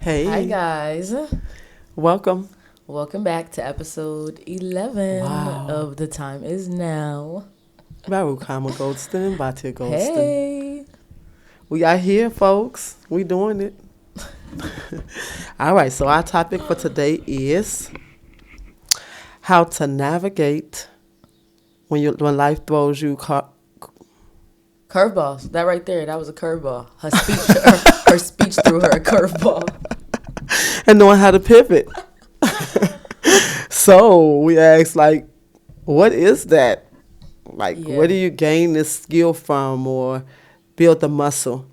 Hi Hey, guys. welcome. Welcome back to episode 11 Wow. of The Time Is Now. Barukama Goldston, Batia Goldston. Hey. We are here, folks. We doing it. All right, so our topic for today is how to navigate when life throws you Curveballs. That right there, that was a curveball. Her speech threw her a curveball. and knowing how to pivot. So we asked, like, what is that? Like, Yeah. where do you gain this skill from or build the muscle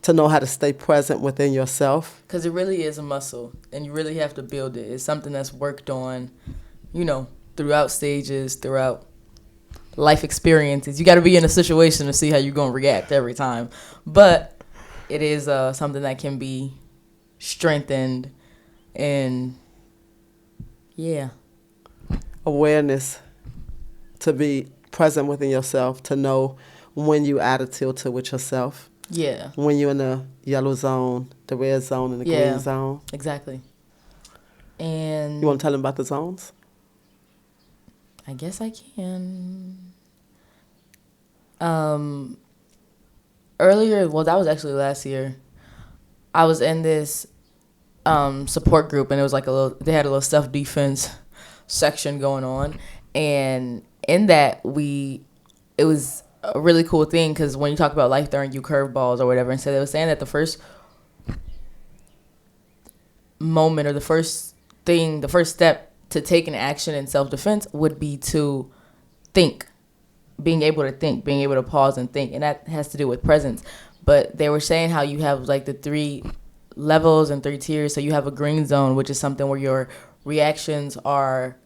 to know how to stay present within yourself? Because it really is a muscle, and you really have to build it. It's something that's worked on, throughout stages, throughout life experiences. You got to be in a situation to see how you're going to react every time. But it is something that can be strengthened and, yeah. Awareness, to be present within yourself, to know when you out of tilter with yourself, Yeah, when you're in the yellow zone, the red zone, and the Yeah. green zone. exactly. And You want to tell them about the zones? I guess I can. Earlier, well, that was actually last year. I was in this support group, and it was like they had a little self defense section going on, and in that it was a really cool thing because when you talk about life throwing you curveballs or whatever, and so they were saying that the first moment or the first step to take an action in self defense would be to think. Being able to think, being able to pause and think, and that has to do with presence. But they were saying how you have like the 3 levels and 3 tiers. So you have a green zone, which is something where your reactions are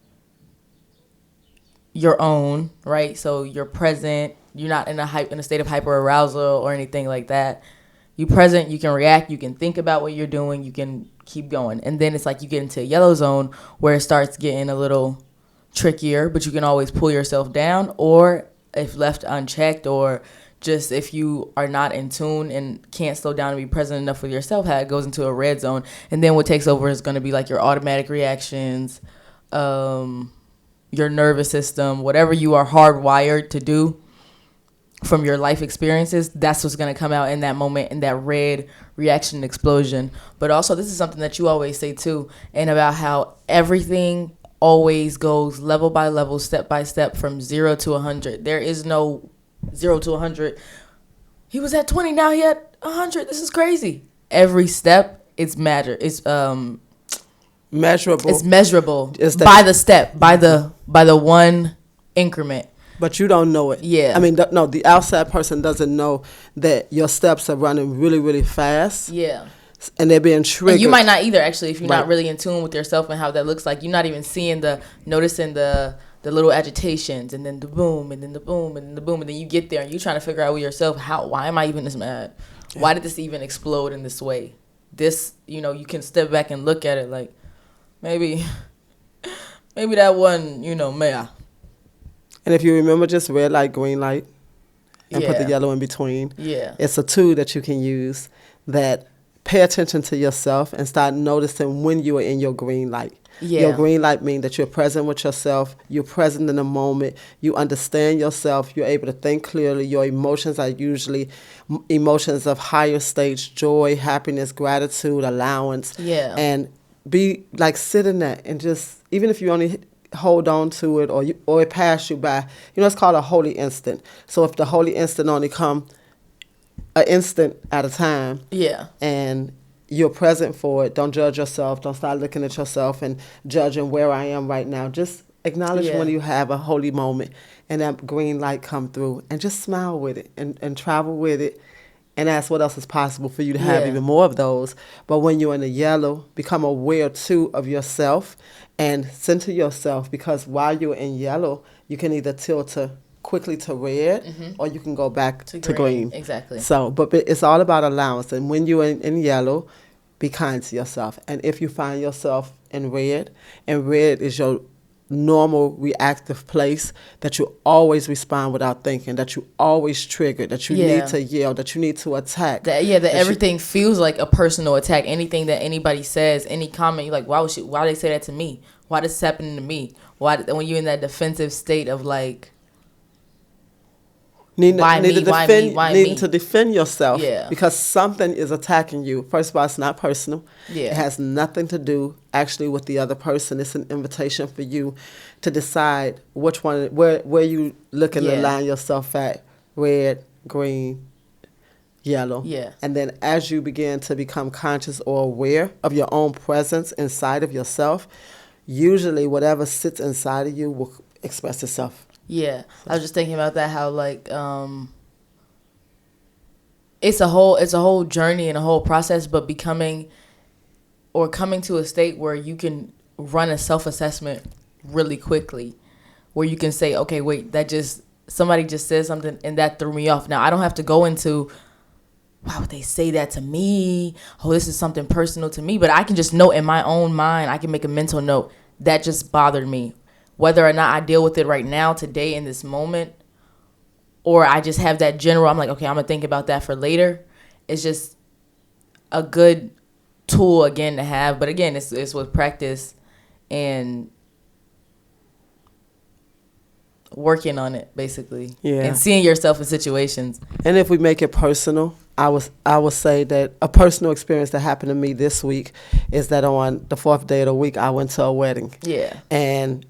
your own, right? So you're present. You're not in a state of hyper arousal or anything like that. You present. You can react. You can think about what you're doing. You can keep going. And then it's like you get into a yellow zone where it starts getting a little trickier, but you can always pull yourself down, or if left unchecked, or just if you are not in tune and can't slow down and be present enough with yourself, how it goes into a red zone. And then what takes over is going to be like your automatic reactions, your nervous system, whatever you are hardwired to do from your life experiences. That's what's going to come out in that moment, in that red reaction explosion. But also, this is something that you always say too, and about how everything always goes level by level, step by step, from 0 to 100. There is no 0 to 100. He was at 20, now he at 100. This is crazy. Every step, it's matter. It's Measurable. It's measurable It's by the step, by the one increment. But you don't know it. Yeah. I mean, no, the outside person doesn't know that your steps are running really, really fast. Yeah. And they're being triggered. And you might not either, actually, if you're Right. not really in tune with yourself and how that looks like. You're not even noticing the little agitations, and then the boom, and then the boom, and then the boom, and then you get there and you're trying to figure out with yourself, why am I even this mad? Yeah. Why did this even explode in this way? This, you can step back and look at it like, maybe that one, meh. And if you remember, just red light, green light, and put the Yeah. yellow in between. Yeah. It's a tool that you can use that pay attention to yourself and start noticing when you are in your green light. Yeah. Your green light means that you're present with yourself, you're present in the moment, you understand yourself, you're able to think clearly. Your emotions are usually emotions of higher stage: joy, happiness, gratitude, allowance. Yeah. And be like, sit in that and just, even if you only hold on to it or it pass you by, it's called a holy instant. So if the holy instant only come an instant at a time, Yeah. and you're present for it, don't judge yourself. Don't start looking at yourself and judging where I am right now. Just acknowledge Yeah. when you have a holy moment and that green light come through, and just smile with it and travel with it, and ask what else is possible for you to have Yeah. even more of those. But when you're in the yellow, become aware too of yourself and center yourself, because while you're in yellow, you can either tilt quickly to red, or you can go back to green. Exactly. So, but it's all about allowance. And when you're in yellow, be kind to yourself. And if you find yourself in red, and red is normal reactive place, that you always respond without thinking, that you always trigger, that you need to yell, that you need to attack. That everything feels like a personal attack. Anything that anybody says, any comment, you're like, why they say that to me? Why this happening to me? Why when you're in that defensive state of like, Need to defend yourself, because something is attacking you. First of all, it's not personal. It has nothing to do actually with the other person. It's an invitation for you to decide which one, where you looking to line yourself at: red, green, yellow. And then as you begin to become conscious or aware of your own presence inside of yourself, usually whatever sits inside of you will express itself. I was just thinking about that, how like it's a whole journey and a whole process, but becoming or coming to a state where you can run a self-assessment really quickly, where you can say, okay, wait, somebody just said something and that threw me off. Now I don't have to go into, why would they say that to me? Oh, this is something personal to me. But I can just know in my own mind, I can make a mental note, that just bothered me. Whether or not I deal with it right now, today, in this moment, or I just have that general, I'm like, okay, I'm going to think about that for later. It's just a good tool, again, to have. But again, it's with practice and working on it, basically. And seeing yourself in situations. And if we make it personal, I would say that a personal experience that happened to me this week is that on the 4th day of the week, I went to a wedding. And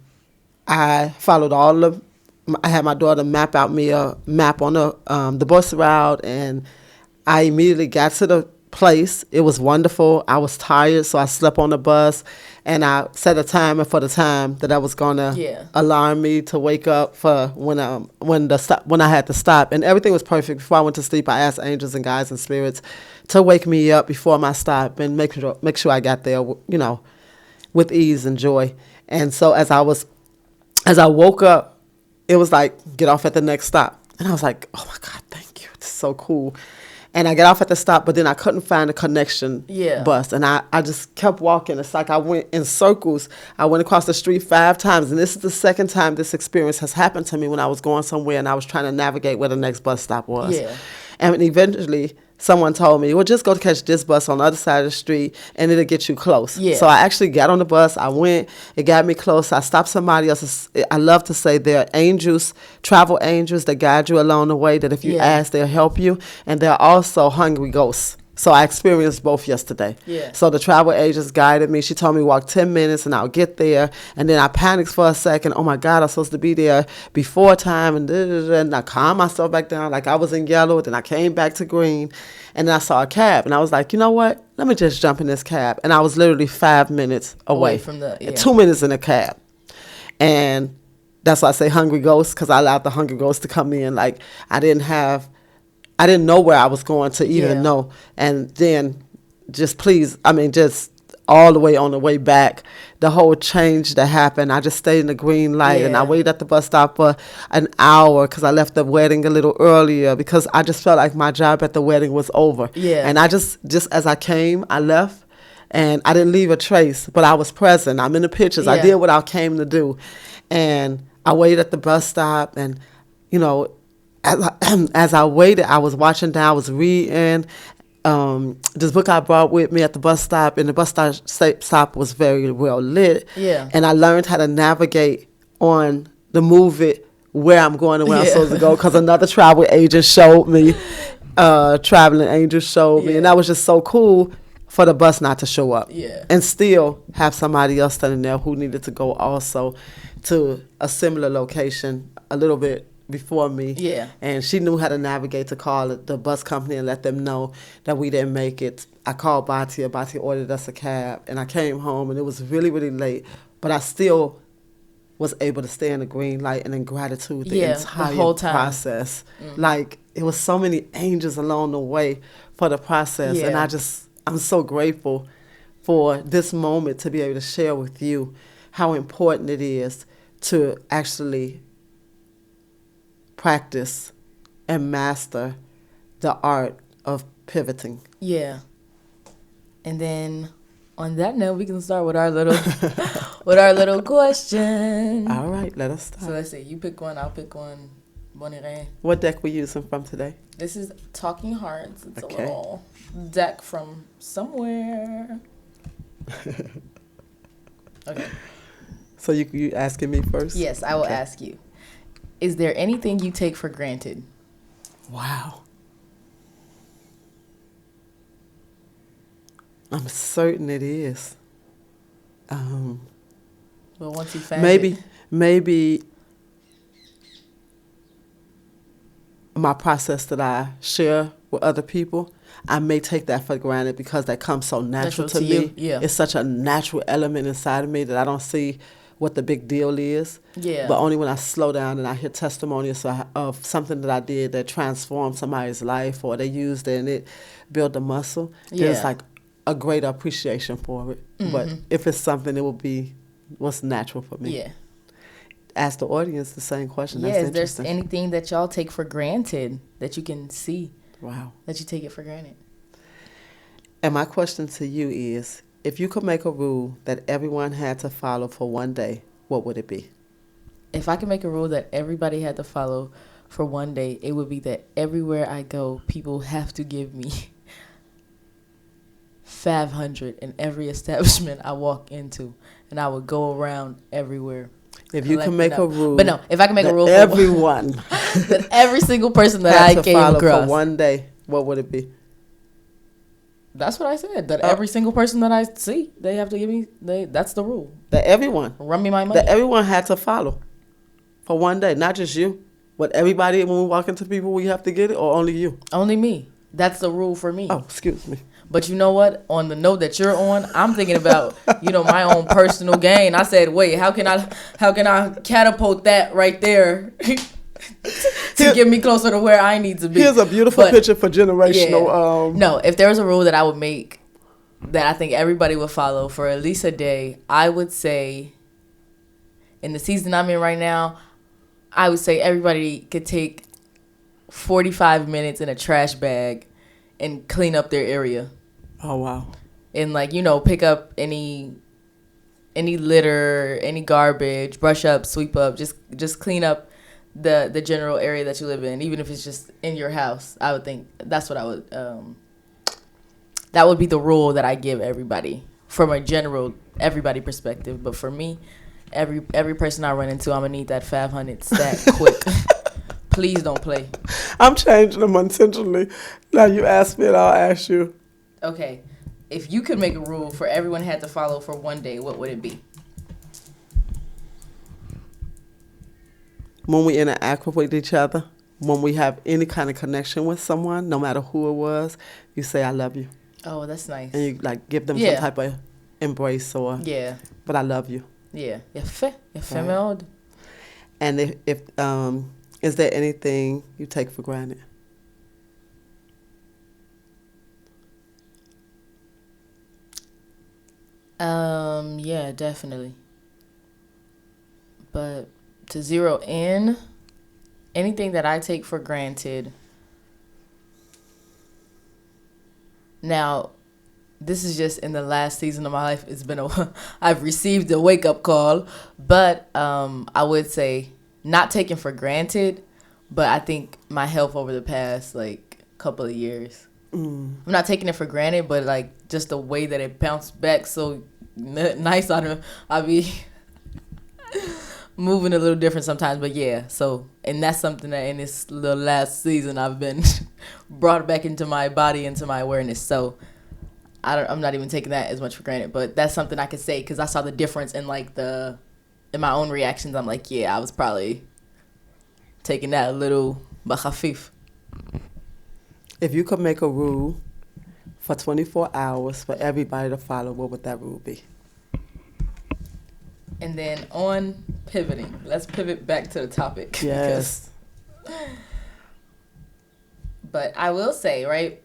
I followed I had my daughter map out me a map on the bus route, and I immediately got to the place. It was wonderful. I was tired, so I slept on the bus, and I set a timer for the time that I was gonna alarm me to wake up for when I had to stop. And everything was perfect. Before I went to sleep, I asked angels and guides and spirits to wake me up before my stop and make sure I got there, with ease and joy. And so as I woke up, it was like, get off at the next stop. And I was like, oh my God, thank you. It's so cool. And I got off at the stop, but then I couldn't find a connection bus. And I just kept walking. It's like I went in circles. I went across the street 5 times. And this is the second time this experience has happened to me, when I was going somewhere and I was trying to navigate where the next bus stop was. And eventually someone told me, well, just go catch this bus on the other side of the street and it'll get you close. So I actually got on the bus. I went. It got me close. I stopped somebody else. I love to say there are angels, travel angels that guide you along the way, that if you ask, they'll help you. And there are also hungry ghosts. So I experienced both yesterday. So the travel agent guided me. She told me walk 10 minutes and I'll get there. And then I panicked for a second. Oh my God, I'm supposed to be there before time. And I calmed myself back down like I was in yellow. Then I came back to green. And then I saw a cab. And I was like, you know what? Let me just jump in this cab. And I was literally 5 minutes away from 2 minutes in the cab. And that's why I say hungry ghosts, because I allowed the hungry ghosts to come in. Like I didn't know where I was going to even know. And then just all the way on the way back, the whole change that happened, I just stayed in the green light and I waited at the bus stop for an hour because I left the wedding a little earlier because I just felt like my job at the wedding was over. And I just as I came, I left and I didn't leave a trace, but I was present. I'm in the pictures. I did what I came to do. And I waited at the bus stop and, as I waited, I was watching down, I was reading this book I brought with me at the bus stop, and the bus stop was very well lit. And I learned how to navigate on the move it where I'm going and where I'm supposed to go, because another travel agent showed me, traveling angel showed me, and that was just so cool for the bus not to show up. And still have somebody else standing there who needed to go also to a similar location a little bit before me. And she knew how to navigate to call the bus company and let them know that we didn't make it. I called Batia. Batia ordered us a cab, and I came home, and it was really, really late. But I still was able to stay in the green light and in gratitude the entire whole process. Like, it was so many angels along the way for the process. And I'm so grateful for this moment to be able to share with you how important it is to actually practice and master the art of pivoting. And then On that note, we can start with our little with our little question. All right, let us start. So let's see. You pick one. I'll pick one. Bonire. What deck we using from today? This is Talking Hearts. It's Okay. a little deck from somewhere. Okay. So you asking me first? Yes, I will Okay. ask you. Is there anything you take for granted? Wow. I'm certain it is. Well, once you found Maybe it. my process that I share with other people, I may take that for granted because that comes so natural to me. you, yeah. It's such a natural element inside of me that I don't see what the big deal is. Yeah. But only when I slow down and I hear testimonies of something that I did that transformed somebody's life, or they used it and it built a muscle, there's Yeah. like a greater appreciation for it. But if it's something, it will be what's natural for me. Yeah. Ask the audience the same question. That's Yeah, is there interesting. anything that y'all take for granted that you can see Wow. that you take it for granted? And my question to you is, if you could make a rule that everyone had to follow for one day, what would it be? If I could make a rule that everybody had to follow for one day, it would be that everywhere I go, people have to give me 500 in every establishment I walk into, and I would go around everywhere. If you can make a rule, But no, if I can make a that rule everyone that every single person that had I to came follow across, for one day, what would it be? that's what I said. That every single person that I see, they have to give me. That's the rule. That everyone, Run me my money. that everyone had to follow for one day, not just you, but everybody. When we walk into people, we have to get it, or only you? Only me. That's the rule for me. Oh, excuse me. But you know what? On the note that you're on, I'm thinking about, my own personal gain. I said, wait, how can I catapult that right there to get me closer to where I need to be? Here's a beautiful picture for generational. No, if there was a rule that I would make that I think everybody would follow for at least a day, I would say, in the season I'm in right now, I would say everybody could take 45 minutes in a trash bag and clean up their area. Oh, wow. And pick up any litter, any garbage, brush up, sweep up, just clean up the general area that you live in, even if it's just in your house. I would think that's what I would that would be the rule that I give everybody from a general everybody perspective. But for me, every person I run into, I'm gonna need that 500 stack quick. Please don't play. I'm changing them intentionally. Now you ask me and I'll ask you. Okay, if you could make a rule for everyone had to follow for one day, what would it be? When we interact with each other, when we have any kind of connection with someone, no matter who it was, you say, I love you. Oh, that's nice. And you give them some type of embrace or, but I love you. Yeah. Right. And if is there anything you take for granted? Yeah, definitely. But to zero in, anything that I take for granted. Now, this is just in the last season of my life. It's been I've received a wake up call, but I would say not taken for granted, but I think my health over the past couple of years. I'm not taking it for granted, but just the way that it bounced back so nice on him. I be moving a little different sometimes, but yeah. So, and that's something that in this little last season I've been brought back into my body, into my awareness. So, I'm not even taking that as much for granted, but that's something I could say because I saw the difference in in my own reactions. I'm like, yeah, I was probably taking that a little bahafif. If you could make a rule for 24 hours for everybody to follow, what would that rule be? And then on pivoting, let's pivot back to the topic. Yes. But I will say, right,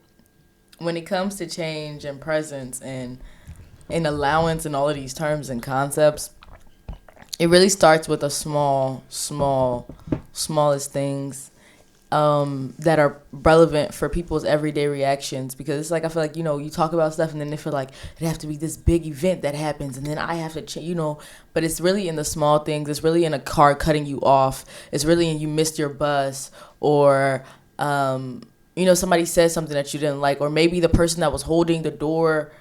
when it comes to change and presence and allowance and all of these terms and concepts, it really starts with the smallest things. that are relevant for people's everyday reactions, because it's like I feel like, you talk about stuff and then they feel like it have to be this big event that happens and then I have to change, but it's really in the small things. It's really in a car cutting you off. It's really in you missed your bus, or somebody said something that you didn't like, or maybe the person that was holding the door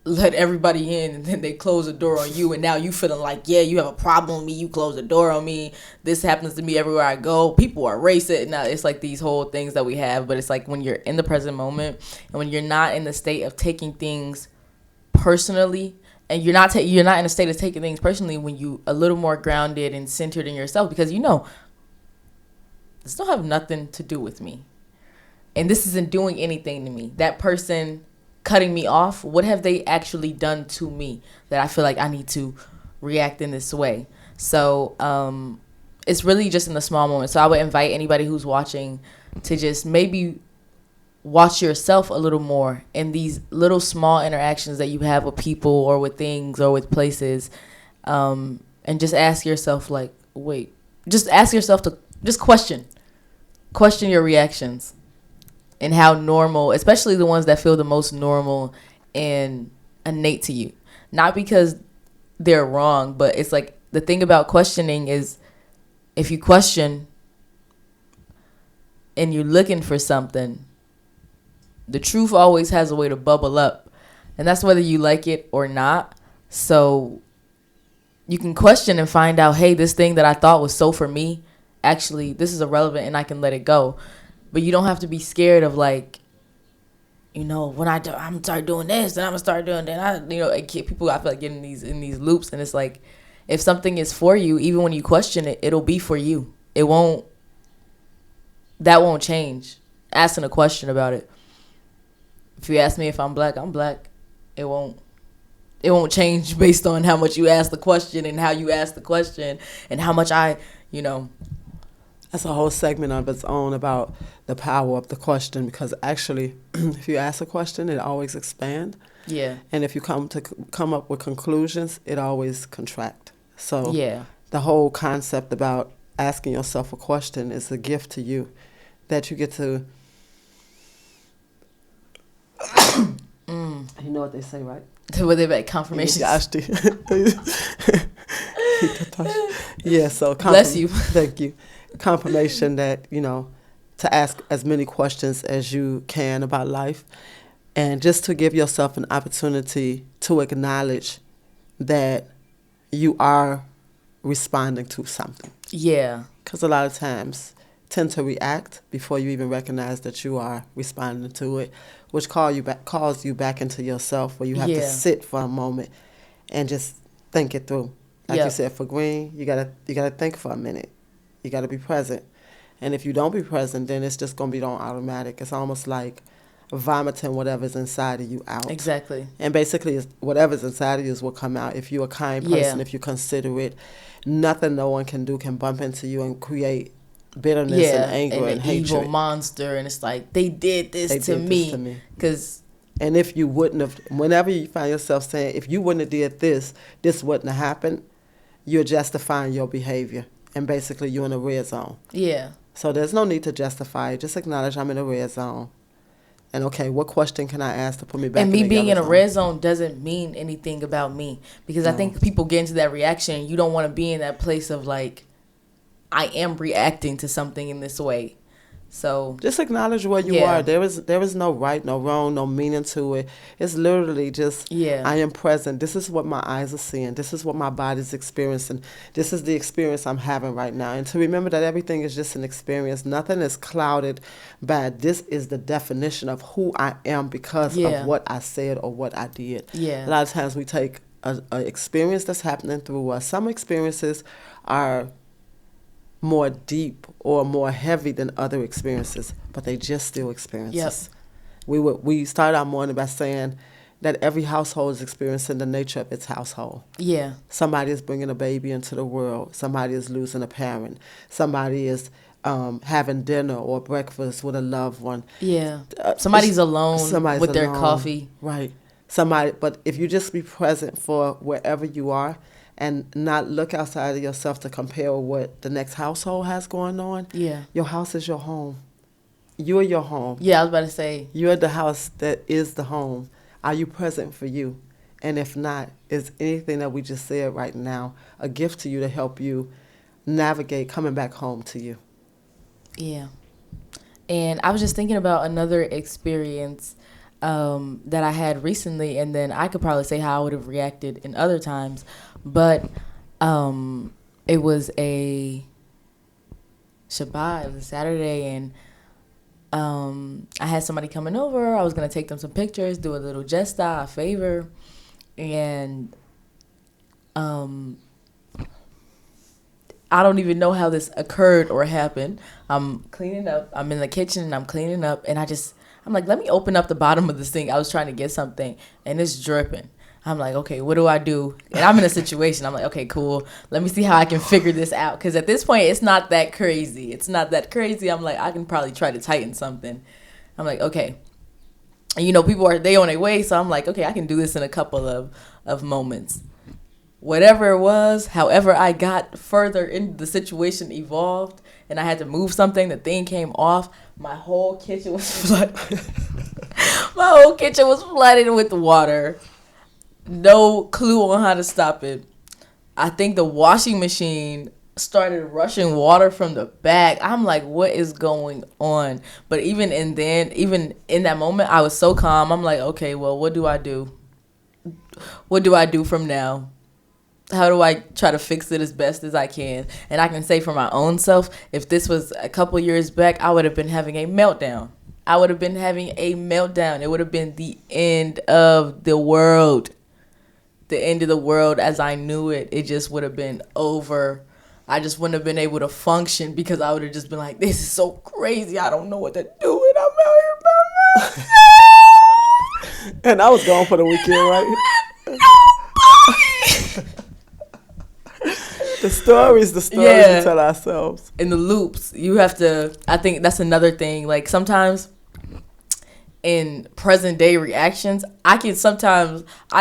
let everybody in and then they close the door on you, and now you feeling like, yeah, you have a problem with me, you close the door on me, this happens to me everywhere I go, people are racist. Now it's like these whole things that we have, but it's like when you're in the present moment and when you're not in the state of taking things personally, and you're not in a state of taking things personally, when you a little more grounded and centered in yourself, because this don't have nothing to do with me, and this isn't doing anything to me. That person cutting me off, what have they actually done to me that I feel like I need to react in this way? So it's really just in the small moments. So I would invite anybody who's watching to just maybe watch yourself a little more in these little small interactions that you have with people or with things or with places, and just ask yourself, like, wait, just ask yourself to just question your reactions and how normal, especially the ones that feel the most normal and innate to you. Not because they're wrong, but it's like the thing about questioning is if you question and you're looking for something, the truth always has a way to bubble up. And that's whether you like it or not. So you can question and find out, hey, this thing that I thought was so for me, actually, this is irrelevant and I can let it go. But you don't have to be scared of, like, when I'm gonna start doing this and I'm gonna start doing that. People, I feel like, get in these loops, and it's like, if something is for you, even when you question it, it'll be for you. That won't change. Asking a question about it. If you ask me if I'm black, I'm black. It won't change based on how much you ask the question and how you ask the question and how much That's a whole segment of its own about the power of the question, because actually, if you ask a question, it always expands. Yeah. And if you come up with conclusions, it always contract. So yeah, the whole concept about asking yourself a question is a gift to you that you get to. You know what they say, right? What they make confirmation. Yeah. So bless you. Thank you. Confirmation that, to ask as many questions as you can about life, and just to give yourself an opportunity to acknowledge that you are responding to something. Yeah. Because a lot of times tend to react before you even recognize that you are responding to it, which calls you back into yourself, where you have to sit for a moment and just think it through. Like you said, for green, you gotta think for a minute. You got to be present. And if you don't be present, then it's just going to be on automatic. It's almost like vomiting whatever's inside of you out. Exactly. And basically, whatever's inside of you is what come out. If you're a kind person, if you consider it, nothing no one can do can bump into you and create bitterness and anger and hatred. Evil monster. And it's like, they did this to me. And if you wouldn't have, whenever you find yourself saying, if you wouldn't have did this wouldn't have happened, you're justifying your behavior. And basically, you're in a red zone. Yeah. So there's no need to justify it. Just acknowledge I'm in a red zone. And, okay, what question can I ask to put me back in the yellow zone? And me being in a red zone doesn't mean anything about me. Because I think people get into that reaction. You don't want to be in that place of, like, I am reacting to something in this way. So just acknowledge where you are. There is no right, no wrong, no meaning to it. It's literally just, I am present. This is what my eyes are seeing. This is what my body's experiencing. This is the experience I'm having right now. And to remember that everything is just an experience. Nothing is clouded by this is the definition of who I am because of what I said or what I did. Yeah. A lot of times we take an experience that's happening through us. Some experiences are more deep or more heavy than other experiences, but they just still experiences. Yep. We started our morning by saying that every household is experiencing the nature of its household. Yeah. Somebody is bringing a baby into the world. Somebody is losing a parent. Somebody is having dinner or breakfast with a loved one. Yeah. Somebody's alone with their coffee. Right. But if you just be present for wherever you are and not look outside of yourself to compare with what the next household has going on. Yeah. Your house is your home. You're your home. Yeah, I was about to say. You're the house that is the home. Are you present for you? And if not, is anything that we just said right now a gift to you to help you navigate coming back home to you? Yeah. And I was just thinking about another experience that I had recently, and then I could probably say how I would have reacted in other times. But it was a Shabbat, it was a Saturday, and I had somebody coming over. I was going to take them some pictures, do a little gesta, a favor, and I don't even know how this occurred or happened. I'm cleaning up. I'm in the kitchen and I'm cleaning up, and I'm like, let me open up the bottom of the sink. I was trying to get something, and it's dripping. I'm like, okay, what do I do? And I'm in a situation. I'm like, okay, cool. Let me see how I can figure this out. Because at this point, it's not that crazy. It's not that crazy. I'm like, I can probably try to tighten something. I'm like, okay. And, people they on their way. So I'm like, okay, I can do this in a couple of moments. Whatever it was, however I got further into the situation evolved, and I had to move something, the thing came off. My whole kitchen was flooded. My whole kitchen was flooded with water. No clue on how to stop it. I think the washing machine started rushing water from the back. I'm like, what is going on? But even in that moment, I was so calm. I'm like, okay, well, what do I do? What do I do from now? How do I try to fix it as best as I can? And I can say for my own self, if this was a couple years back, I would have been having a meltdown. It would have been the end of the world. The end of the world as I knew it. It just would have been over. I just wouldn't have been able to function because I would have just been like, this is so crazy. I don't know what to do. And I'm out here by myself. And I was gone for the weekend, right? The stories we tell ourselves. In the loops, you have to, I think that's another thing. Like sometimes in present day reactions, I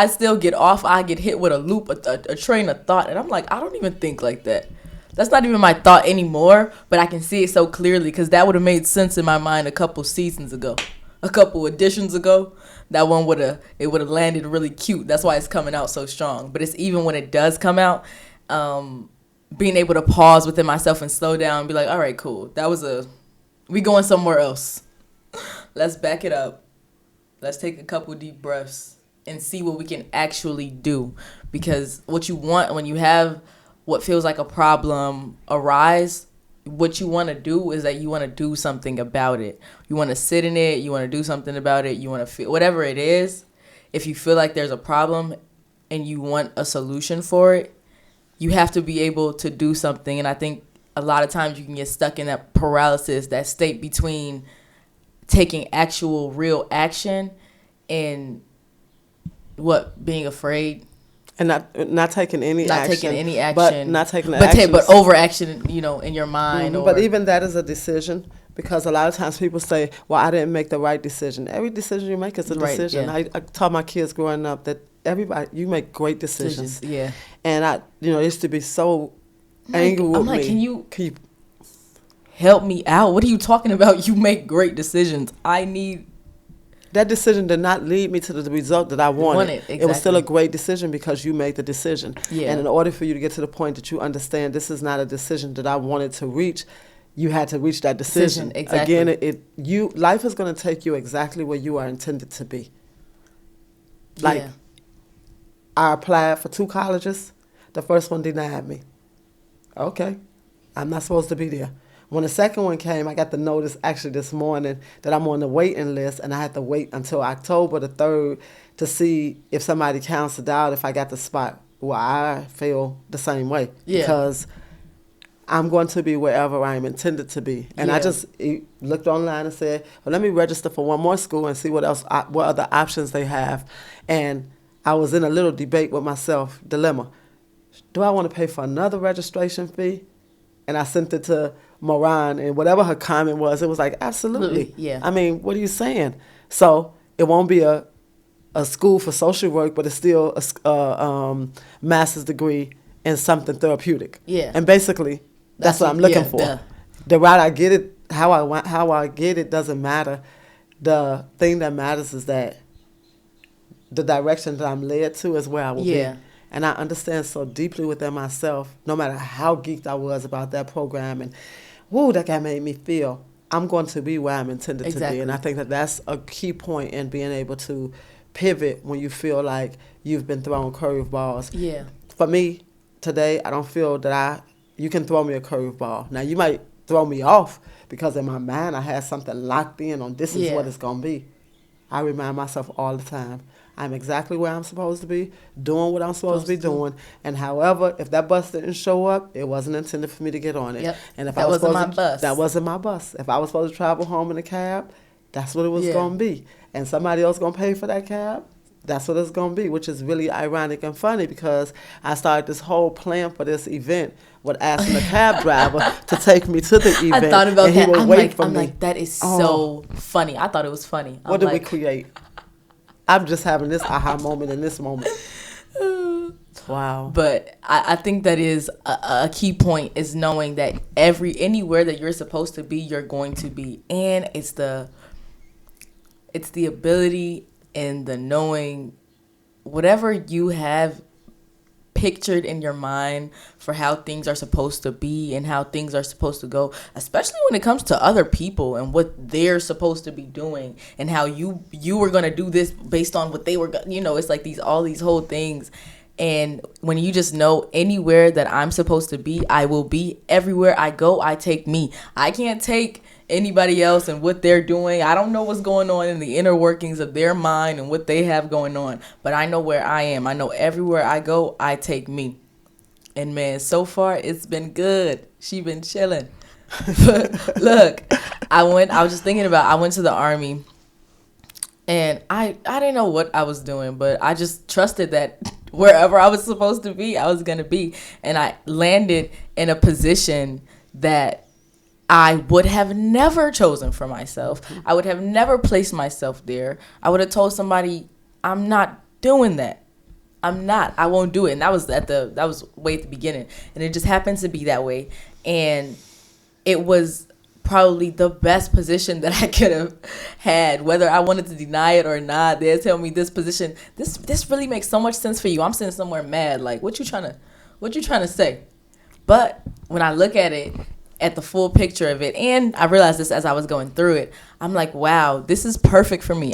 still get off. I get hit with a loop, a train of thought. And I'm like, I don't even think like that. That's not even my thought anymore. But I can see it so clearly because that would have made sense in my mind a couple seasons ago. A couple editions ago. That one would have landed really cute. That's why it's coming out so strong. But it's even when it does come out, being able to pause within myself and slow down and be like, all right, cool. We going somewhere else. Let's back it up. Let's take a couple deep breaths and see what we can actually do. Because what you want when you have what feels like a problem arise, what you want to do is that you want to do something about it. You want to sit in it. You want to do something about it. You want to feel whatever it is. If you feel like there's a problem and you want a solution for it, you have to be able to do something. And I think a lot of times you can get stuck in that paralysis, that state between taking actual real action and being afraid. And not taking any action. Not taking any action. But not taking action. But overaction, in your mind. But even that is a decision. Because a lot of times people say, well, I didn't make the right decision. Every decision you make is a decision. Yeah. I taught my kids growing up that you make great decisions. Yeah. And I used to be so angry with me. Can you help me out? What are you talking about? You make great decisions. That decision did not lead me to the result that I wanted. Exactly. It was still a great decision because you made the decision. Yeah. And in order for you to get to the point that you understand this is not a decision that I wanted to reach, you had to reach that decision. Exactly. Again, life is going to take you exactly where you are intended to be. Like, I applied for 2 colleges. The first one denied me. Okay, I'm not supposed to be there. When the second one came, I got the notice actually this morning that I'm on the waiting list, and I had to wait until October the 3rd to see if somebody canceled out if I got the spot. Well, I feel the same way because I'm going to be wherever I'm intended to be. And I just looked online and said, well, let me register for one more school and see what other options they have. And I was in a little debate with myself, dilemma. Do I want to pay for another registration fee? And I sent it to Moran, and whatever her comment was, it was like, absolutely. Yeah. I mean, what are you saying? So it won't be a school for social work, but it's still a master's degree in something therapeutic. Yeah. And basically, that's what I'm looking for. Duh. The route I get it, how I get it doesn't matter. The thing that matters is that the direction that I'm led to is where I will be. And I understand so deeply within myself, no matter how geeked I was about that program and, woo, that guy made me feel, I'm going to be where I'm intended to be. And I think that that's a key point in being able to pivot when you feel like you've been thrown curveballs. Yeah. For me, today, I don't feel that you can throw me a curveball. Now, you might throw me off because in my mind I had something locked in on this is what it's going to be. I remind myself all the time, I'm exactly where I'm supposed to be, doing what I'm supposed to be doing. And however, if that bus didn't show up, it wasn't intended for me to get on it. Yep. And if that wasn't my bus. That wasn't my bus. If I was supposed to travel home in a cab, that's what it was going to be. And somebody else going to pay for that cab, that's what it's going to be, which is really ironic and funny because I started this whole plan for this event with asking a cab driver to take me to the event. I thought about and that. He would wait for me. Like, that is so funny. I thought it was funny. What did we create? I'm just having this aha moment in this moment. Wow. But I think that is a key point is knowing that anywhere that you're supposed to be, you're going to be. And it's the ability and the knowing whatever you have pictured in your mind for how things are supposed to be and how things are supposed to go, especially when it comes to other people and what they're supposed to be doing and how you were going to do this based on what they were, it's like all these whole things. And when you just know anywhere that I'm supposed to be, I will be. Everywhere I go, I take me. I can't take anybody else and what they're doing. I don't know what's going on in the inner workings of their mind and what they have going on, but I know where I am. I know everywhere I go, I take me. And man, so far it's been good. She been chilling. But look, I was just thinking about, I went to the Army and I didn't know what I was doing, but I just trusted that wherever I was supposed to be, I was going to be. And I landed in a position that I would have never chosen for myself. I would have never placed myself there. I would have told somebody, I'm not doing that. I'm not. I won't do it. And that was way at the beginning. And it just happened to be that way. And it was probably the best position that I could have had, whether I wanted to deny it or not. They'll tell me this position, this really makes so much sense for you. I'm sitting somewhere mad, like, what you trying to say? But when I look at it, at the full picture of it, and I realized this as I was going through it, I'm like, wow, this is perfect for me.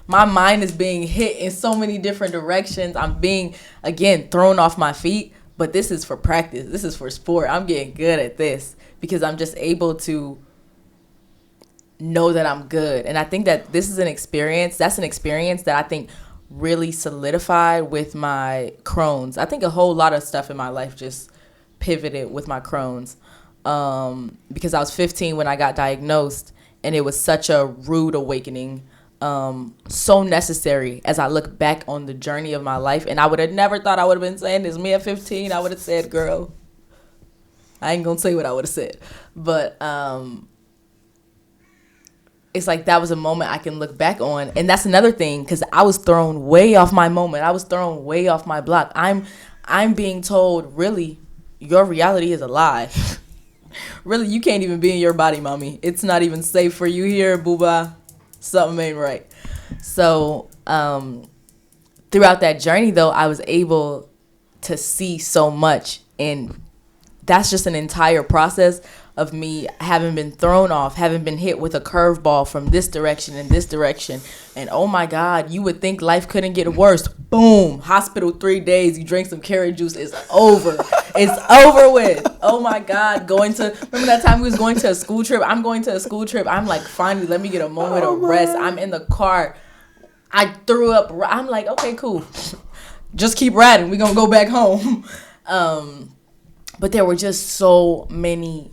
My mind is being hit in so many different directions. I'm being, again, thrown off my feet, but this is for practice. This is for sport. I'm getting good at this because I'm just able to know that I'm good. And I think that this is an experience. That's an experience that I think really solidified with my Crohn's. I think a whole lot of stuff in my life just pivoted with my Crohn's. Because I was 15 when I got diagnosed, and it was such a rude awakening, so necessary as I look back on the journey of my life. And I would have never thought I would have been saying this. Me at 15, I would have said, girl, I ain't gonna say what I would have said. But it's like that was a moment I can look back on. And that's another thing, because I was thrown way off my moment. I was thrown way off my block. I'm being told, really, your reality is a lie. Really, you can't even be in your body, mommy. It's not even safe for you here, booba. Something ain't right. So throughout that journey, though, I was able to see so much. And that's just an entire process of me having been thrown off, having been hit with a curveball from this direction and this direction. And oh my God, you would think life couldn't get worse. Boom, hospital 3 days, you drink some carrot juice, it's over. It's over with. Oh my God, remember that time we was going to a school trip? I'm going to a school trip. I'm like, finally, let me get a moment of rest. I'm in the car. I threw up. I'm like, okay, cool. Just keep riding. We're going to go back home. But there were just so many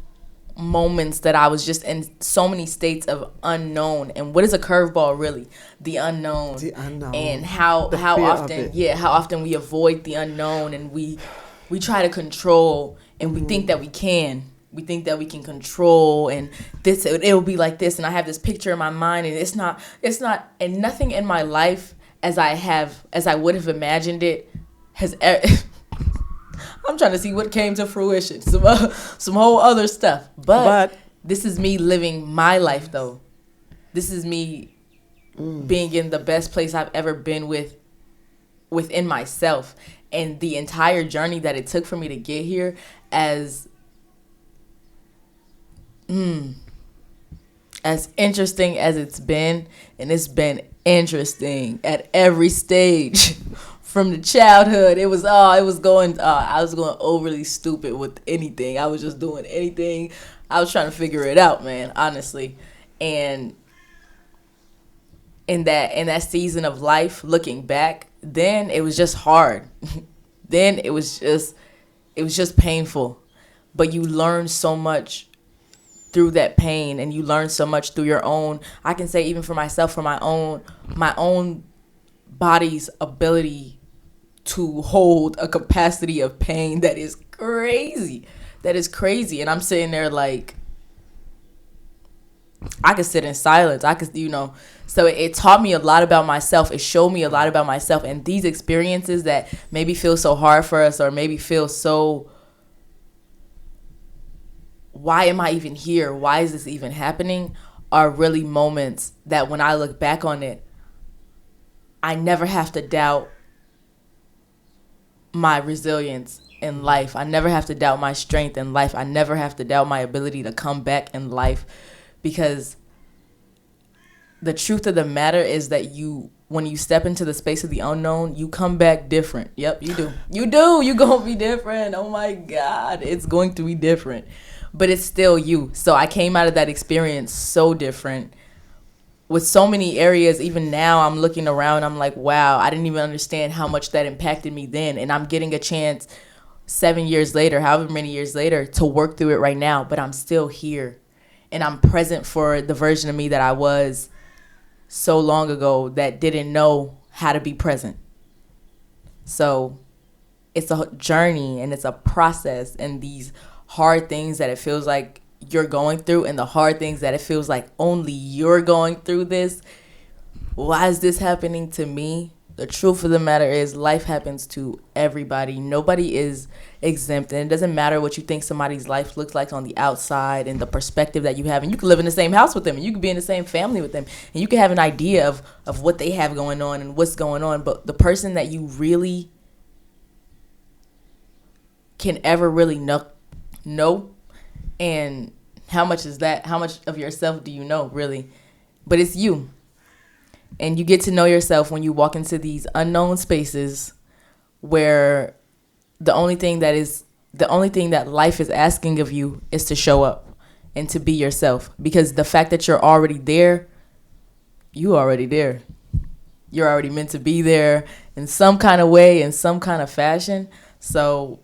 moments that I was just in so many states of unknown. And what is a curveball really? The unknown. The unknown. And how often we avoid the unknown, and we try to control, and we think that we can. We think that we can control, and it'll be like this, and I have this picture in my mind, and it's not, and nothing in my life as I would have imagined it has I'm trying to see what came to fruition. Some whole other stuff. But this is me living my life, though. This is me being in the best place I've ever been within myself. And the entire journey that it took for me to get here, as interesting as it's been, and it's been interesting at every stage. From the childhood, I was going overly stupid with anything. I was just doing anything. I was trying to figure it out, man, honestly. And in that season of life, looking back, then it was just hard. Then it was just painful. But you learn so much through that pain, and you learn so much through your own, I can say even for myself, for my own body's ability to hold a capacity of pain that is crazy. And I'm sitting there like, I could sit in silence. I could, so it taught me a lot about myself. It showed me a lot about myself. And these experiences that maybe feel so hard for us, or maybe feel so, why am I even here? Why is this even happening? Are really moments that when I look back on it, I never have to doubt my resilience in life. I never have to doubt my strength in life. I never have to doubt my ability to come back in life, because the truth of the matter is that when you step into the space of the unknown, you come back different. Yep, you do. You're going to be different. Oh my God, it's going to be different. But it's still you. So I came out of that experience so different, with so many areas. Even now I'm looking around, I'm like, wow, I didn't even understand how much that impacted me then. And I'm getting a chance 7 years later, however many years later, to work through it right now. But I'm still here, and I'm present for the version of me that I was so long ago that didn't know how to be present. So it's a journey, and it's a process, and these hard things that it feels like you're going through, and the hard things that it feels like only you're going through this. Why is this happening to me? The truth of the matter is, life happens to everybody. Nobody is exempt, and it doesn't matter what you think somebody's life looks like on the outside and the perspective that you have. And you can live in the same house with them, and you can be in the same family with them, and you can have an idea of what they have going on and what's going on. But the person that you really can ever really know, and how much is that? How much of yourself do you know, really? But it's you. And you get to know yourself when you walk into these unknown spaces where the only thing that life is asking of you is to show up and to be yourself. Because the fact that you're already there, you're already meant to be there in some kind of way, in some kind of fashion. So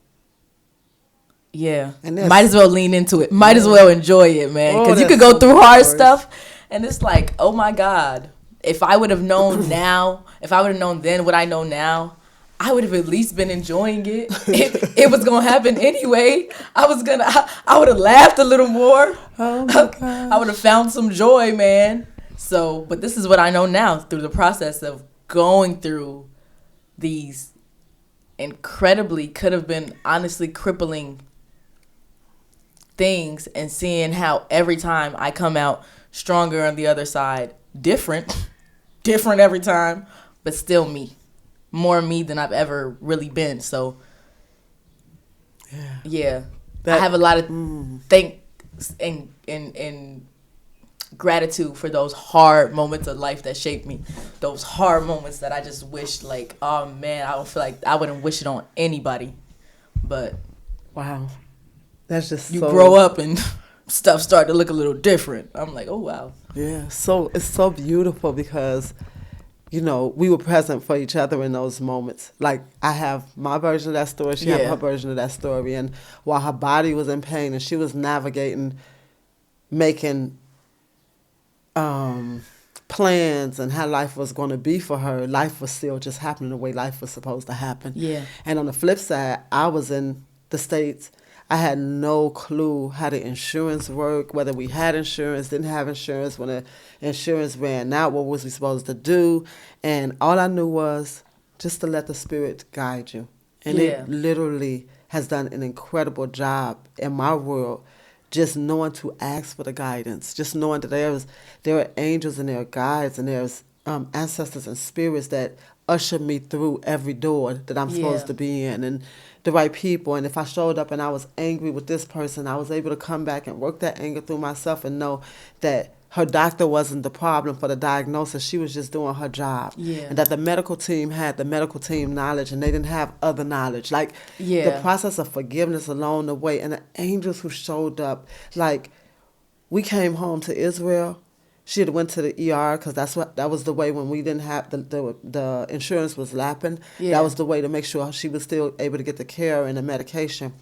yeah, might as well lean into it. Might as well enjoy it, man. Because you could go through hard stuff, and it's like, oh my God, if I would have known now, if I would have known then what I know now, I would have at least been enjoying it. It was gonna happen anyway. I would have laughed a little more. Oh my God. I would have found some joy, man. So, but this is what I know now through the process of going through these incredibly, could have been honestly crippling things, and seeing how every time I come out stronger on the other side, different every time, but still me, more me than I've ever really been. So yeah, I have a lot of thanks and gratitude for those hard moments of life that shaped me, those hard moments that I just wish, like, oh man, I don't feel like I wouldn't wish it on anybody. But wow. That's just you grow up and stuff start to look a little different. I'm like, oh wow. Yeah, so it's so beautiful because, we were present for each other in those moments. Like, I have my version of that story, she had her version of that story, and while her body was in pain and she was navigating, making plans and how life was going to be for her, life was still just happening the way life was supposed to happen. Yeah. And on the flip side, I was in the States. I had no clue how the insurance worked, whether we had insurance, didn't have insurance. When the insurance ran out, what was we supposed to do? And all I knew was just to let the Spirit guide you. And it literally has done an incredible job in my world, just knowing to ask for the guidance, just knowing that there are angels and there are guides and there's ancestors and spirits that usher me through every door that I'm supposed to be in, and the right people. And if I showed up and I was angry with this person, I was able to come back and work that anger through myself and know that her doctor wasn't the problem for the diagnosis. She was just doing her job. Yeah. And that the medical team had the medical team knowledge and they didn't have other knowledge. Like, the process of forgiveness along the way, and the angels who showed up. Like, we came home to Israel. She had went to the ER because that was the way when we didn't have the insurance was lapping. Yeah. That was the way to make sure she was still able to get the care and the medication.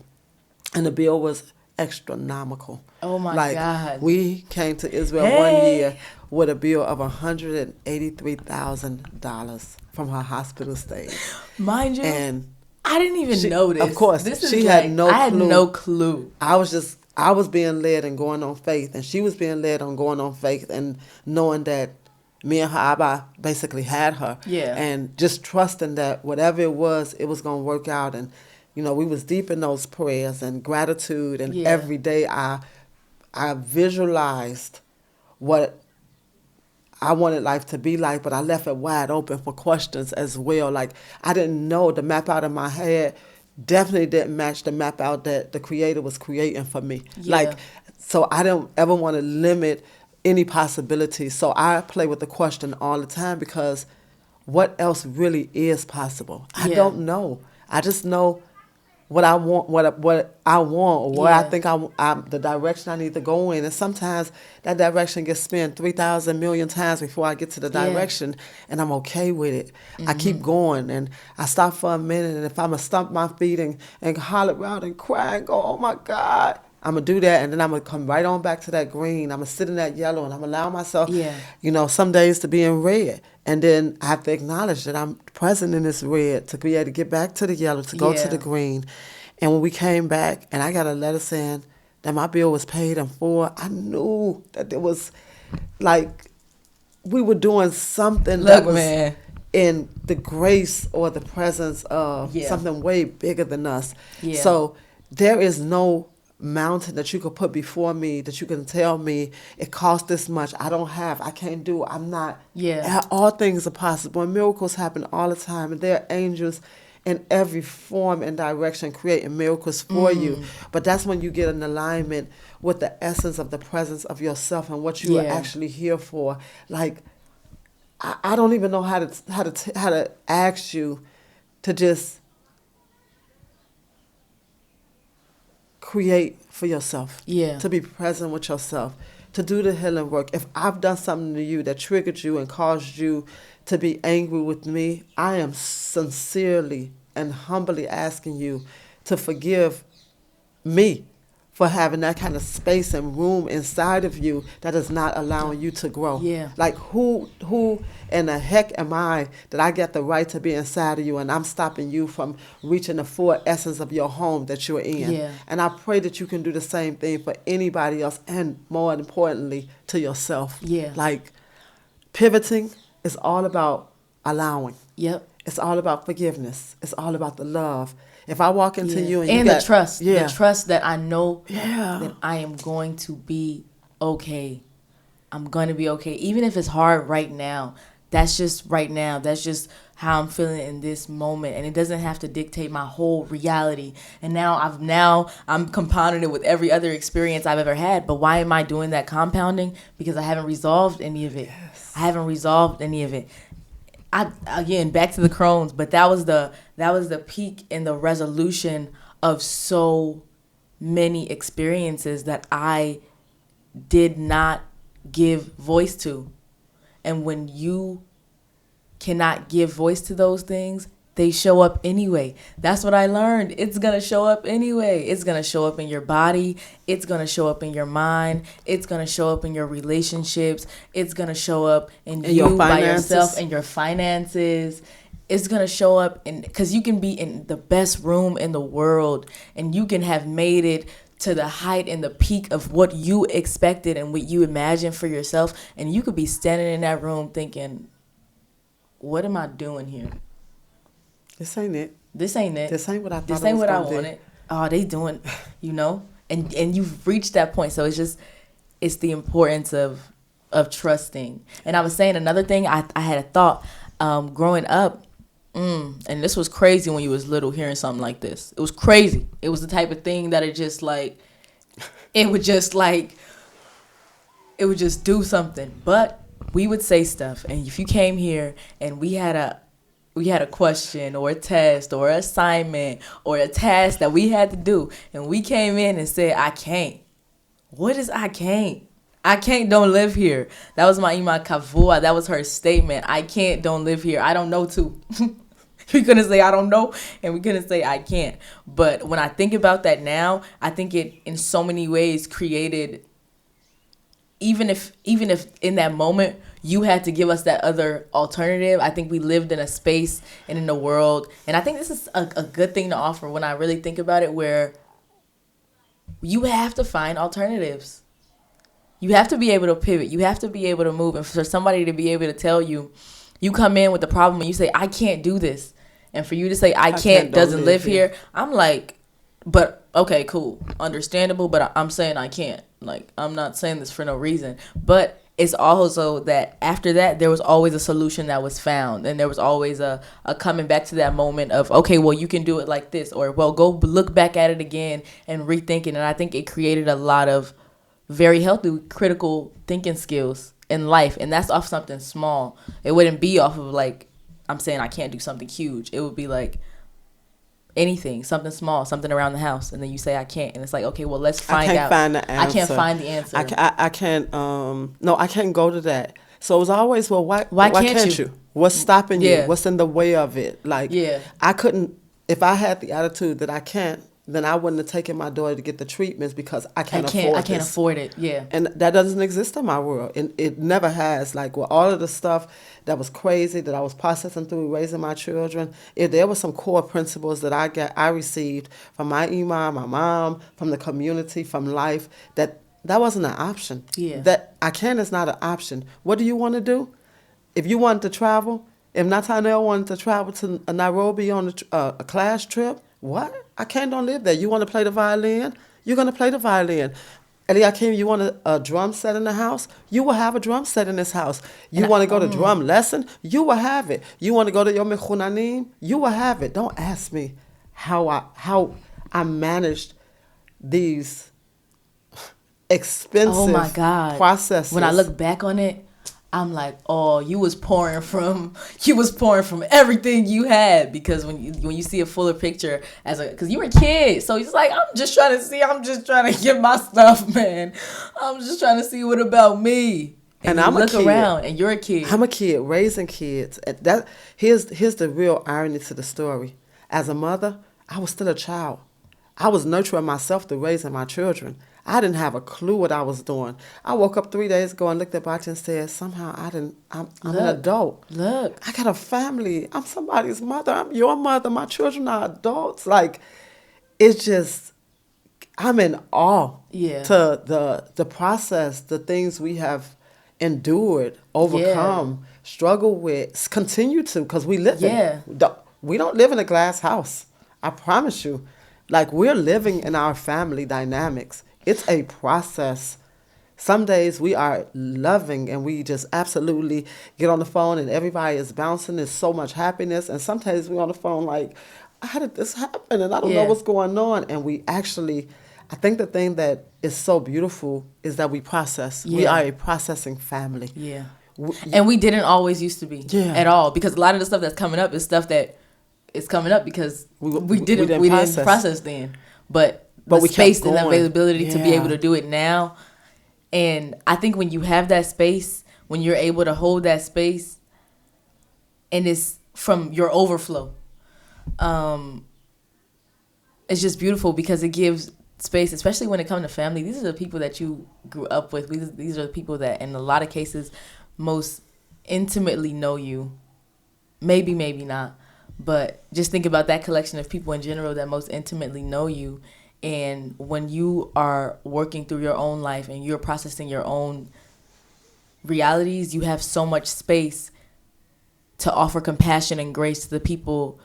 And the bill was astronomical. Oh my God. We came to Israel one year with a bill of $183,000 from her hospital stay. Mind you, and I didn't even know this. Of course, she had no clue. I had no clue. I was being led and going on faith, and she was being led on going on faith, and knowing that me and her Abba basically had her. Yeah. And just trusting that whatever it was going to work out. And, we was deep in those prayers and gratitude. And every day I visualized what I wanted life to be like, but I left it wide open for questions as well. Like, I didn't know the map out of my head definitely didn't match the map out that the Creator was creating for me. Yeah. So I don't ever want to limit any possibilities. So I play with the question all the time, because what else really is possible? I don't know. I just know what I want, what I want, or what I think I'm the direction I need to go in. And sometimes that direction gets spent 3,000 million times before I get to the direction, and I'm okay with it. Mm-hmm. I keep going, and I stop for a minute, and if I'm going to stomp my feet and holler around and cry and go, oh my God, I'm going to do that, and then I'm going to come right on back to that green. I'm going to sit in that yellow, and I'm going to allow myself, some days to be in red. And then I have to acknowledge that I'm present in this red to be able to get back to the yellow, to go to the green. And when we came back and I got a letter saying that my bill was paid in full, I knew that it was like we were doing something that was in the grace or the presence of something way bigger than us. Yeah. So there is no mountain that you could put before me that you can tell me it costs this much. I can't do. I'm not. Yeah. All things are possible, and miracles happen all the time, and there are angels in every form and direction creating miracles for you. But that's when you get in alignment with the essence of the presence of yourself and what you are actually here for. Like, I don't even know how to ask you to just create for yourself. Yeah. To be present with yourself. To do the healing work. If I've done something to you that triggered you and caused you to be angry with me, I am sincerely and humbly asking you to forgive me for having that kind of space and room inside of you that is not allowing you to grow. Yeah. Like, who in the heck am I that I get the right to be inside of you, and I'm stopping you from reaching the full essence of your home that you're in? Yeah. And I pray that you can do the same thing for anybody else, and more importantly, to yourself. Yeah. Like, pivoting is all about allowing. Yep. It's all about forgiveness. It's all about the love. If I walk into you and the trust, the trust that I know that I am going to be okay. I'm going to be okay. Even if it's hard right now, that's just right now. That's just how I'm feeling in this moment. And it doesn't have to dictate my whole reality. And I'm compounding it with every other experience I've ever had. But why am I doing that compounding? Because I haven't resolved any of it. Yes. I haven't resolved any of it. Again, back to the Crohn's, but that was the peak in the resolution of so many experiences that I did not give voice to. And when you cannot give voice to those things, they show up anyway. That's what I learned. It's going to show up anyway. It's going to show up in your body. It's going to show up in your mind. It's going to show up in your relationships. It's going to show up in you by yourself and your finances. It's going to show up because you can be in the best room in the world, and you can have made it to the height and the peak of what you expected and what you imagined for yourself. And you could be standing in that room thinking, what am I doing here? This ain't it. This ain't it. This ain't what I thought. This ain't what I wanted. oh, they doing, and you've reached that point. So it's the importance of trusting. And I was saying another thing, I had a thought, growing up, and this was crazy when you was little, hearing something like this. It was crazy. It was the type of thing that it would just do something. But we would say stuff, and if you came here and we had a question or a test or an assignment or a task that we had to do, and we came in and said, I can't. What is I can't? I can't, don't live here. That was my Ima Kavua. That was her statement. I can't, don't live here. I don't know to. We couldn't say I don't know, and we couldn't say I can't. But when I think about that now, I think it in so many ways created, even if in that moment you had to give us that other alternative, I think we lived in a space and in a world. And I think this is a good thing to offer when I really think about it, where you have to find alternatives. You have to be able to pivot. You have to be able to move. And for somebody to be able to tell you, you come in with the problem and you say, I can't do this. And for you to say, I can't doesn't live here. I'm like, but okay, cool. Understandable, but I'm saying I can't. Like, I'm not saying this for no reason. But it's also that after that, there was always a solution that was found. And there was always a coming back to that moment of, okay, well, you can do it like this. Or, well, go look back at it again and rethink it. And I think it created a lot of very healthy critical thinking skills in life. And that's off something small. It wouldn't be off of like, I'm saying I can't do something huge. It would be like anything, something small, something around the house. And then you say I can't. And it's like, okay, well, let's find out. Find the answer. I can't find the answer. I can't, no, I can't go to that. So it was always, well, why can't you? What's stopping you? What's in the way of it? Like, I couldn't, if I had the attitude that I can't, then I wouldn't have taken my daughter to get the treatments because I can't afford it. Yeah. And that doesn't exist in my world. And it never has. Like, with all of the stuff that was crazy that I was processing through raising my children, there were some core principles that I received from my imam, my mom, from the community, from life, that wasn't an option. Yeah. That I can is not an option. What do you want to do? If you wanted to travel, if Nathaniel wanted to travel to Nairobi on a class trip, what? I can't don't live there. You want to play the violin? You're going to play the violin. Eliakim, you want a drum set in the house? You will have a drum set in this house. You want to go to drum lesson? You will have it. You want to go to Yom Mechunanim? You will have it. Don't ask me how I managed these expensive processes. When I look back on it, I'm like, oh, you was pouring from everything you had, because when you see a fuller picture because you were a kid, so he's like, I'm just trying to get my stuff, man. I'm just trying to see what about me. And I'm a kid. Look around, and you're a kid. I'm a kid raising kids. Here's the real irony to the story. As a mother, I was still a child. I was nurturing myself through raising my children. I didn't have a clue what I was doing. I woke up 3 days ago and looked at Bati and said, somehow I'm an adult. Look. I got a family. I'm somebody's mother. I'm your mother. My children are adults. Like, it's just, I'm in awe to the process, the things we have endured, overcome, struggle with, continue to, because we live we don't live in a glass house. I promise you. Like, we're living in our family dynamics. It's a process. Some days we are loving and we just absolutely get on the phone and everybody is bouncing. There's so much happiness. And sometimes we're on the phone like, how did this happen? And I don't know what's going on. And we actually, I think the thing that is so beautiful is that we process. We are a processing family. Yeah. And we didn't always used to be at all. Because a lot of the stuff that's coming up is stuff that is coming up because we didn't process then. But the space and the availability to be able to do it now. And I think when you have that space, when you're able to hold that space, and it's from your overflow, it's just beautiful because it gives space, especially when it comes to family. These are the people that you grew up with. These are the people that, in a lot of cases, most intimately know you. Maybe not. But just think about that collection of people in general that most intimately know you. And when you are working through your own life and you're processing your own realities, you have so much space to offer compassion and grace to the people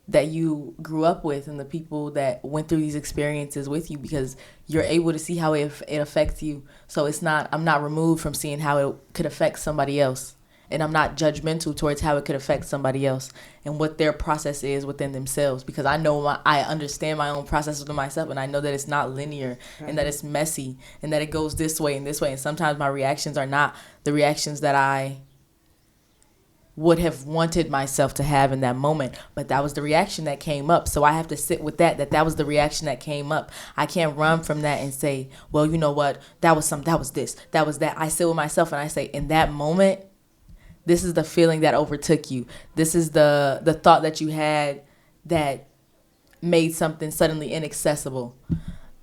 that you grew up with and the people that went through these experiences with you, because you're able to see how it affects you. So I'm not removed from seeing how it could affect somebody else. And I'm not judgmental towards how it could affect somebody else and what their process is within themselves, because I understand my own process within myself, and I know that it's not linear and that it's messy and that it goes this way and this way. And sometimes my reactions are not the reactions that I would have wanted myself to have in that moment, but that was the reaction that came up. So I have to sit with that was the reaction that came up. I can't run from that and say, well, you know what, that was this, that was that. I sit with myself and I say, in that moment, this is the feeling that overtook you. This is the thought that you had that made something suddenly inaccessible.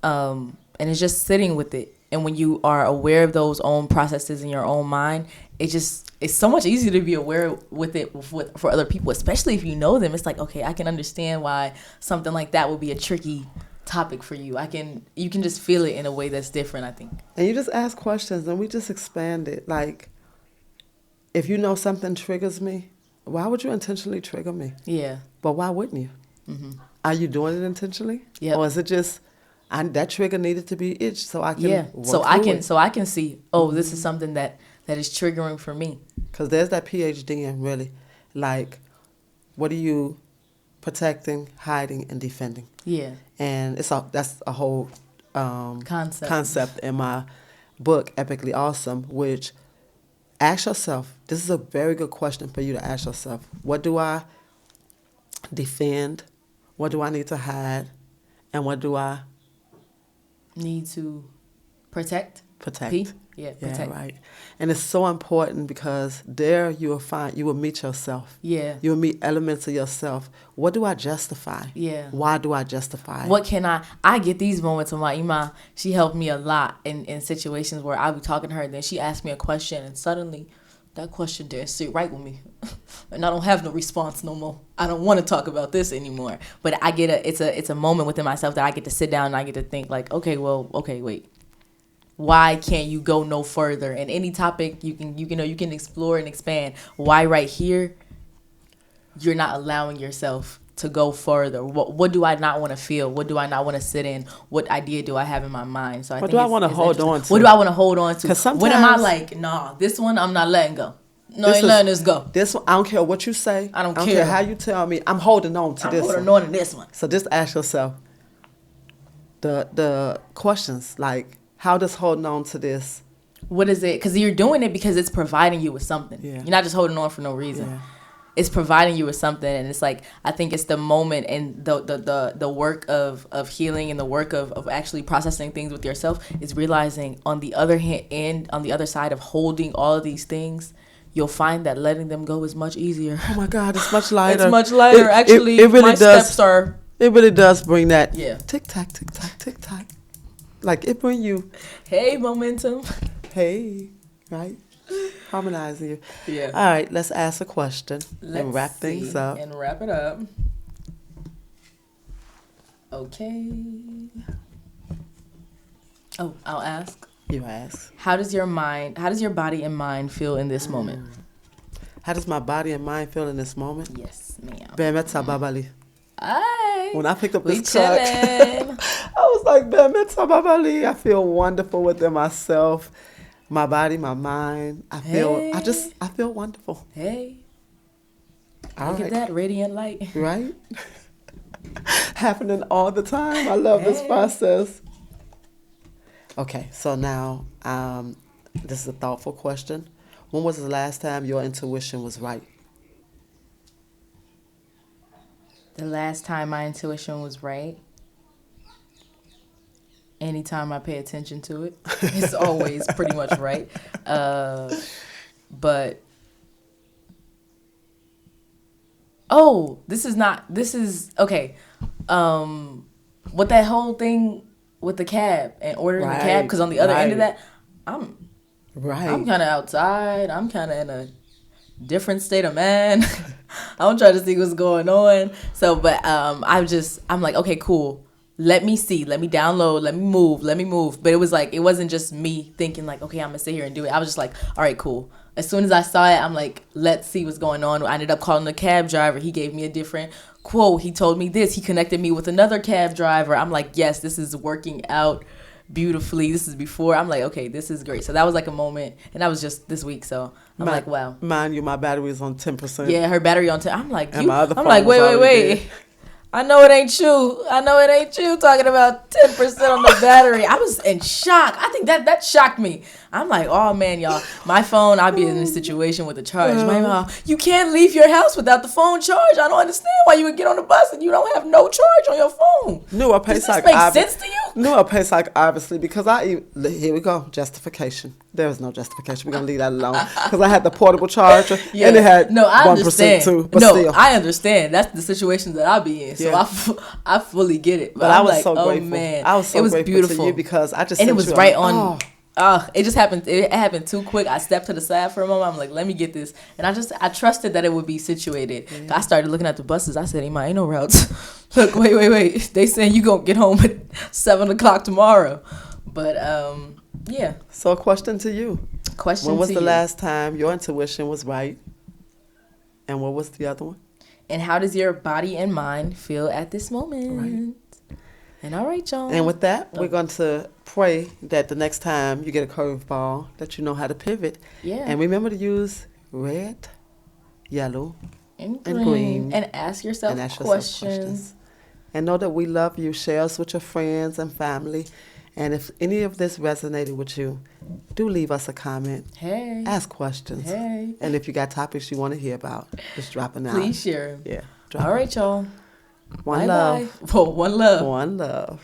And it's just sitting with it. And when you are aware of those own processes in your own mind, it's so much easier to be aware with it for other people, especially if you know them. It's like, okay, I can understand why something like that would be a tricky topic for you. You can just feel it in a way that's different, I think. And you just ask questions and we just expand it. Like, if you know something triggers me, why would you intentionally trigger me? Yeah. But why wouldn't you? Mm-hmm. Are you doing it intentionally? Yeah. Or is it just that trigger needed to be itched so I can so I can see, this is something that is triggering for me. Because there's that PhD in really, like, what are you protecting, hiding, and defending? Yeah. And that's a whole concept in my book, Epically Awesome, which ask yourself, this is a very good question for you to ask yourself. What do I defend? What do I need to hide? And what do I need to protect? Protect. Yeah, protect. Yeah, right. And it's so important because there you will meet yourself. Yeah. You will meet elements of yourself. What do I justify? Yeah. Why do I justify? What can I get these moments with my Ima. She helped me a lot in situations where I would be talking to her and then she asked me a question and suddenly that question didn't sit right with me. And I don't have no response no more. I don't want to talk about this anymore. But I get it's a moment within myself that I get to sit down and I get to think like, okay, wait. Why can't you go no further? And any topic you can explore and expand. Why right here you're not allowing yourself to go further? What do I not want to feel? What do I not want to sit in? What idea do I have in my mind? So what do I want to hold on to? What do I want to hold on to? Because sometimes, when am I like, nah, this one I'm not letting go. No, I ain't letting this go. This one, I don't care what you say. I don't care how you tell me. I'm holding on to this one. I'm holding on to this one. So just ask yourself the questions like, how does holding on to this? What is it? Because you're doing it because it's providing you with something. Yeah. You're not just holding on for no reason. Yeah. It's providing you with something, and it's like I think it's the moment and the work of healing and the work of actually processing things with yourself is realizing on the other hand and on the other side of holding all of these things, you'll find that letting them go is much easier. Oh my God, it's much lighter. It's much lighter. Actually, it really my does. steps are. It really does bring that tick tock, tick tock, tick tock. Like it bring you, hey, momentum. Hey, right? Harmonizing you. Yeah. All right, let's ask a question and wrap things up. And wrap it up. Okay. Oh, I'll ask. You ask. How does your body and mind feel in this moment? How does my body and mind feel in this moment? Yes, ma'am. Bemetsa babali. Aye. When I picked up this cup, chillin'. I was like, Bemetsa babali. I feel wonderful within myself, my body, my mind. I feel wonderful. Hey. All Look at that radiant light. Right? Happening all the time. I love this process. Okay, so now this is a thoughtful question. When was the last time your intuition was right? The last time my intuition was right? Anytime I pay attention to it, it's always pretty much right. But this is okay. What that whole thing with the cab and ordering the cab, because on the other end of that, I'm kind of outside. I'm kind of in a different state of mind. I'm trying to see what's going on. So, but I'm like, okay, cool. Let me see. Let me download. Let me move. But it was like, it wasn't just me thinking like, okay, I'm gonna sit here and do it. I was just like, all right, cool. as soon as I saw it, I'm like, let's see what's going on. I ended up calling the cab driver. He gave me a different quote. He told me this. He connected me with another cab driver. I'm like, yes, this is working out beautifully. This is before. I'm like, okay, this is great. So that was like a moment, and that was just this week. So I'm like, wow. Mind you, my battery is on 10%. Yeah, her battery on 10. I'm like, And my other I'm phone like, was already wait. dead. I know it ain't you. I know it ain't you talking about 10% on the battery. I was in shock. I think that shocked me. I'm like, oh man, y'all. My phone, I'll be in this situation with the charge. My mom, you can't leave your house without the phone charge. I don't understand why you would get on the bus and you don't have no charge on your phone. Newer pace Does this make sense to you? Newer pace obviously, because here we go, justification. There is no justification. We're gonna leave that alone because I had the portable charger and it had I 1% understand. too. But still, I understand. That's the situation that I'll be in. So I fully get it. But I was like, so grateful. Oh man, I was so it was grateful beautiful to you because I just and it sent was you right on. It just happened. It happened too quick. I stepped to the side for a moment. I'm like, let me get this, and I trusted that it would be situated. Yeah. I started looking at the buses. I said, ain't no routes. Look, wait. They saying you gonna get home at 7:00 tomorrow, but yeah. So a question to you. When was the last time your intuition was right? And what was the other one? And how does your body and mind feel at this moment? Right. And all right, y'all. And with that, we're going to pray that the next time you get a curveball, that you know how to pivot. Yeah. And remember to use red, yellow, and green. And ask yourself questions. And know that we love you. Share us with your friends and family. And if any of this resonated with you, do leave us a comment. Hey. Ask questions. Hey. And if you got topics you want to hear about, just drop them out. Please share. Yeah. All right, y'all. One love. Bye. One love. One love.